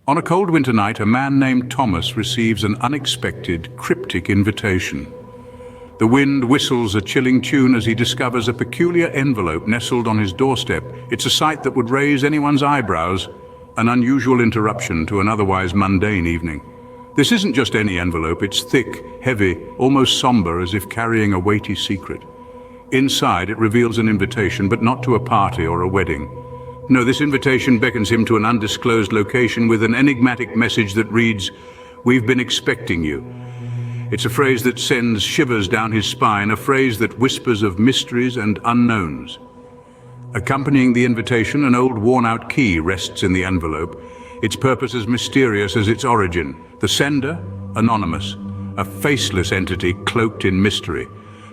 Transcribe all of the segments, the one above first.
On a cold winter night, a man named Thomas receives an unexpected, cryptic invitation. The wind whistles a chilling tune as he discovers a peculiar envelope nestled on his doorstep. It's a sight that would raise anyone's eyebrows, an unusual interruption to an otherwise mundane evening. This isn't just any envelope, it's thick, heavy, almost somber, as if carrying a weighty secret. Inside, it reveals an invitation, but not to a party or a wedding. No, this invitation beckons him to an undisclosed location with an enigmatic message that reads, "We've been expecting you." It's a phrase that sends shivers down his spine, a phrase that whispers of mysteries and unknowns. Accompanying the invitation, an old worn-out key rests in the envelope, its purpose as mysterious as its origin. The sender, anonymous, a faceless entity cloaked in mystery.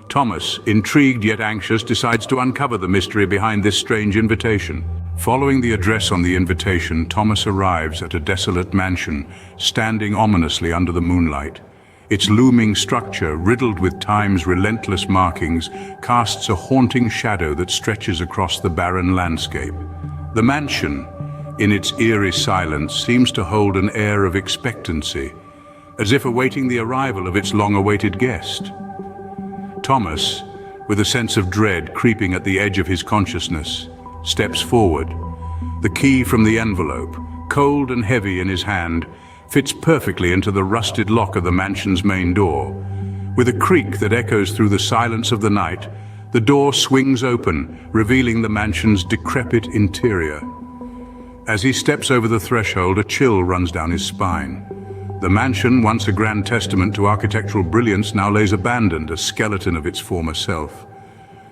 Thomas, intrigued yet anxious, decides to uncover the mystery behind this strange invitation. Following the address on the invitation, Thomas arrives at a desolate mansion, standing ominously under the moonlight. Its looming structure, riddled with time's relentless markings, casts a haunting shadow that stretches across the barren landscape. The mansion, in its eerie silence, seems to hold an air of expectancy, as if awaiting the arrival of its long-awaited guest. Thomas, with a sense of dread creeping at the edge of his consciousness, steps forward. The key from the envelope, cold and heavy in his hand, fits perfectly into the rusted lock of the mansion's main door. With a creak that echoes through the silence of the night, the door swings open, revealing the mansion's decrepit interior. As he steps over the threshold, a chill runs down his spine. The mansion, once a grand testament to architectural brilliance, now lays abandoned, a skeleton of its former self.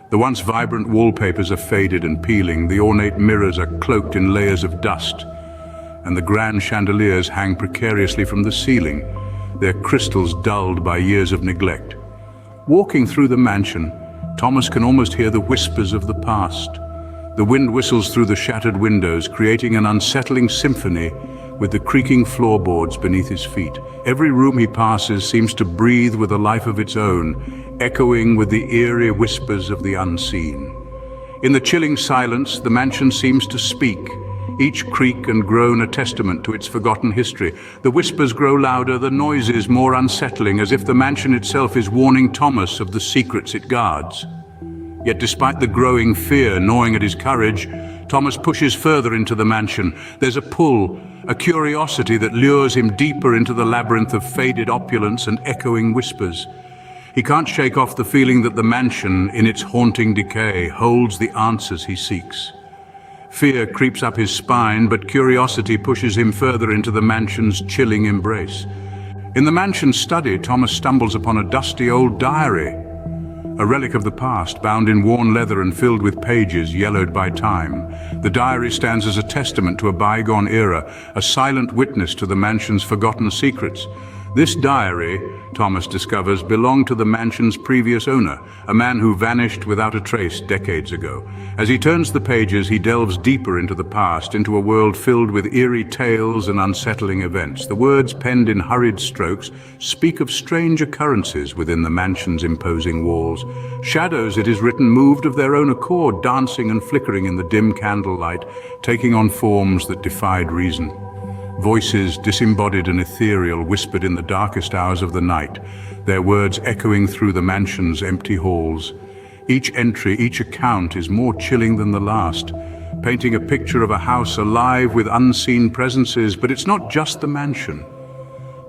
The once vibrant wallpapers are faded and peeling, the ornate mirrors are cloaked in layers of dust, and the grand chandeliers hang precariously from the ceiling, their crystals dulled by years of neglect. Walking through the mansion, Thomas can almost hear the whispers of the past. The wind whistles through the shattered windows, creating an unsettling symphony with the creaking floorboards beneath his feet. Every room he passes seems to breathe with a life of its own, echoing with the eerie whispers of the unseen. In the chilling silence, the mansion seems to speak, each creak and groan a testament to its forgotten history. The whispers grow louder, the noises more unsettling, as if the mansion itself is warning Thomas of the secrets it guards. Yet despite the growing fear gnawing at his courage, Thomas pushes further into the mansion. There's a pull, a curiosity that lures him deeper into the labyrinth of faded opulence and echoing whispers. He can't shake off the feeling that the mansion, in its haunting decay, holds the answers he seeks. Fear creeps up his spine, but curiosity pushes him further into the mansion's chilling embrace. In the mansion's study, Thomas stumbles upon a dusty old diary, a relic of the past, bound in worn leather and filled with pages yellowed by time. The diary stands as a testament to a bygone era, a silent witness to the mansion's forgotten secrets. This diary, Thomas discovers, belonged to the mansion's previous owner, a man who vanished without a trace decades ago. As he turns the pages, he delves deeper into the past, into a world filled with eerie tales and unsettling events. The words, penned in hurried strokes, speak of strange occurrences within the mansion's imposing walls. Shadows, it is written, moved of their own accord, dancing and flickering in the dim candlelight, taking on forms that defied reason. Voices, disembodied and ethereal, whispered in the darkest hours of the night, their words echoing through the mansion's empty halls. Each entry, each account is more chilling than the last, painting a picture of a house alive with unseen presences. But it's not just the mansion.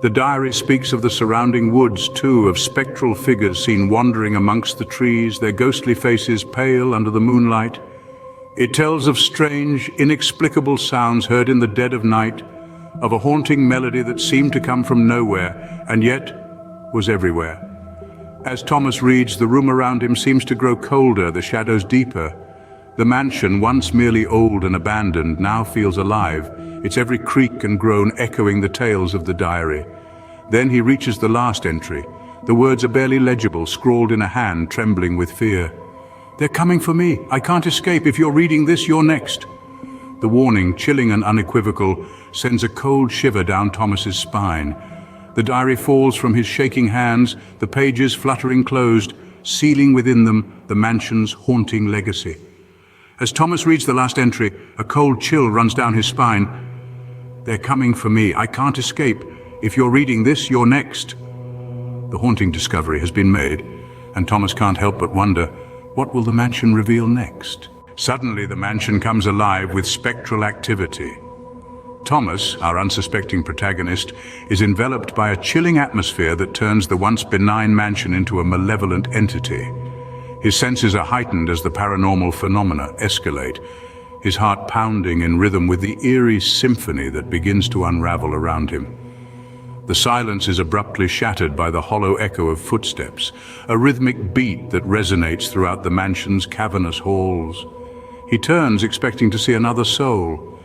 The diary speaks of the surrounding woods too, of spectral figures seen wandering amongst the trees, their ghostly faces pale under the moonlight. It tells of strange, inexplicable sounds heard in the dead of night, of a haunting melody that seemed to come from nowhere, and yet was everywhere. As Thomas reads, the room around him seems to grow colder, the shadows deeper. The mansion, once merely old and abandoned, now feels alive, its every creak and groan echoing the tales of the diary. Then he reaches the last entry. The words are barely legible, scrawled in a hand trembling with fear. "They're coming for me. I can't escape. If you're reading this, you're next." The warning, chilling and unequivocal, sends a cold shiver down Thomas's spine. The diary falls from his shaking hands, the pages fluttering closed, sealing within them the mansion's haunting legacy. As Thomas reads the last entry, a cold chill runs down his spine. They're coming for me. I can't escape. If you're reading this, you're next. The haunting discovery has been made, and Thomas can't help but wonder, what will the mansion reveal next? Suddenly, the mansion comes alive with spectral activity. Thomas, our unsuspecting protagonist, is enveloped by a chilling atmosphere that turns the once benign mansion into a malevolent entity. His senses are heightened as the paranormal phenomena escalate, his heart pounding in rhythm with the eerie symphony that begins to unravel around him. The silence is abruptly shattered by the hollow echo of footsteps, a rhythmic beat that resonates throughout the mansion's cavernous halls. He turns, expecting to see another soul,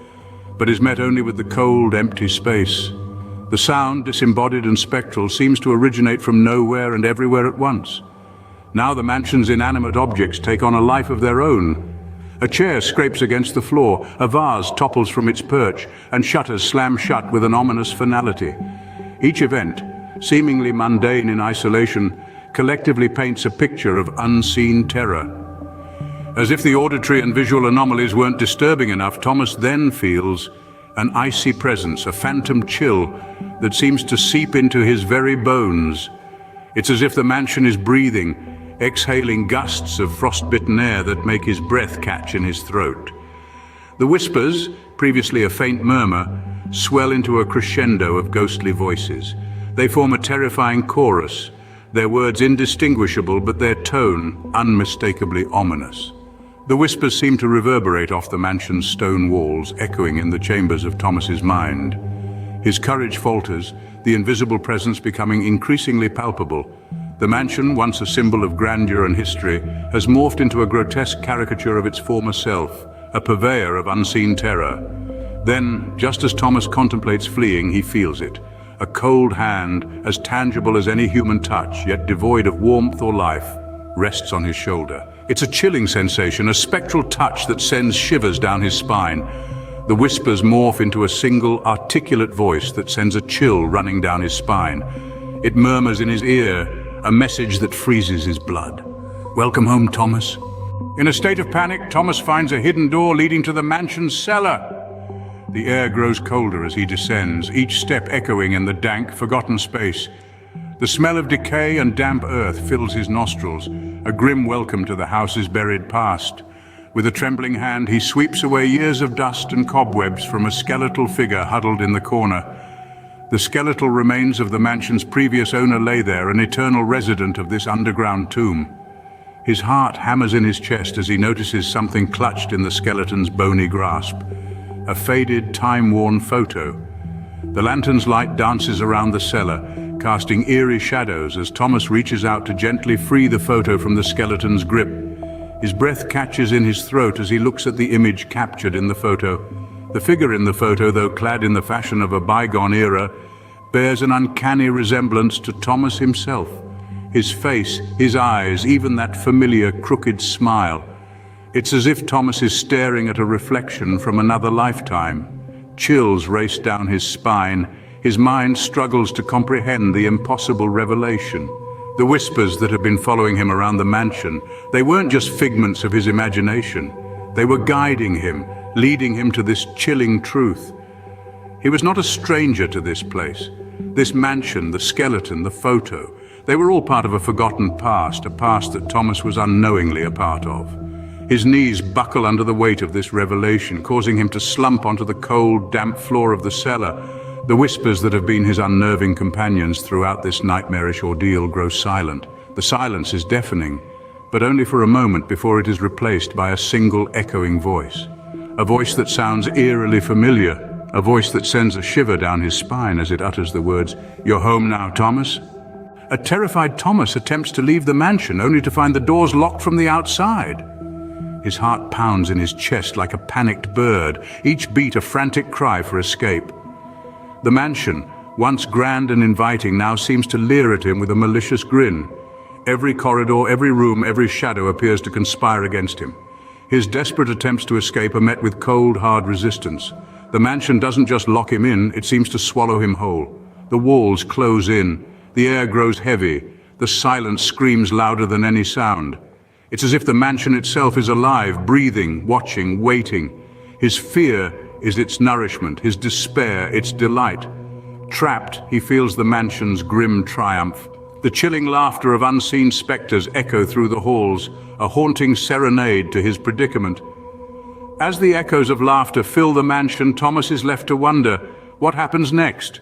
but is met only with the cold, empty space. The sound, disembodied and spectral, seems to originate from nowhere and everywhere at once. Now the mansion's inanimate objects take on a life of their own. A chair scrapes against the floor, a vase topples from its perch, and shutters slam shut with an ominous finality. Each event, seemingly mundane in isolation, collectively paints a picture of unseen terror. As if the auditory and visual anomalies weren't disturbing enough, Thomas then feels an icy presence, a phantom chill that seems to seep into his very bones. It's as if the mansion is breathing, exhaling gusts of frost-bitten air that make his breath catch in his throat. The whispers, previously a faint murmur, swell into a crescendo of ghostly voices. They form a terrifying chorus, their words indistinguishable but their tone unmistakably ominous. The whispers seem to reverberate off the mansion's stone walls, echoing in the chambers of Thomas's mind. His courage falters, the invisible presence becoming increasingly palpable. The mansion, once a symbol of grandeur and history, has morphed into a grotesque caricature of its former self, a purveyor of unseen terror. Then, just as Thomas contemplates fleeing, he feels it. A cold hand, as tangible as any human touch, yet devoid of warmth or life, rests on his shoulder. It's a chilling sensation, a spectral touch that sends shivers down his spine. The whispers morph into a single, articulate voice that sends a chill running down his spine. It murmurs in his ear, a message that freezes his blood. "Welcome home, Thomas." In a state of panic, Thomas finds a hidden door leading to the mansion's cellar. The air grows colder as he descends, each step echoing in the dank, forgotten space. The smell of decay and damp earth fills his nostrils, a grim welcome to the house's buried past. With a trembling hand, he sweeps away years of dust and cobwebs from a skeletal figure huddled in the corner. The skeletal remains of the mansion's previous owner lay there, an eternal resident of this underground tomb. His heart hammers in his chest as he notices something clutched in the skeleton's bony grasp. A faded, time-worn photo. The lantern's light dances around the cellar, casting eerie shadows as Thomas reaches out to gently free the photo from the skeleton's grip. His breath catches in his throat as he looks at the image captured in the photo. The figure in the photo, though clad in the fashion of a bygone era, bears an uncanny resemblance to Thomas himself. His face, his eyes, even that familiar crooked smile. It's as if Thomas is staring at a reflection from another lifetime. Chills race down his spine. His mind struggles to comprehend the impossible revelation. The whispers that have been following him around the mansion, they weren't just figments of his imagination. They were guiding him, leading him to this chilling truth. He was not a stranger to this place. This mansion, the skeleton, the photo, they were all part of a forgotten past, a past that Thomas was unknowingly a part of. His knees buckle under the weight of this revelation, causing him to slump onto the cold, damp floor of the cellar. The whispers that have been his unnerving companions throughout this nightmarish ordeal grow silent. The silence is deafening, but only for a moment before it is replaced by a single echoing voice. A voice that sounds eerily familiar, a voice that sends a shiver down his spine as it utters the words, "You're home now, Thomas?" A terrified Thomas attempts to leave the mansion, only to find the doors locked from the outside. His heart pounds in his chest like a panicked bird, each beat a frantic cry for escape. The mansion, once grand and inviting, now seems to leer at him with a malicious grin. Every corridor, every room, every shadow appears to conspire against him. His desperate attempts to escape are met with cold, hard resistance. The mansion doesn't just lock him in, it seems to swallow him whole. The walls close in, the air grows heavy, the silence screams louder than any sound. It's as if the mansion itself is alive, breathing, watching, waiting. His fear, is its nourishment, his despair, its delight. Trapped, he feels the mansion's grim triumph. The chilling laughter of unseen spectres echo through the halls, a haunting serenade to his predicament. As the echoes of laughter fill the mansion, Thomas is left to wonder, what happens next?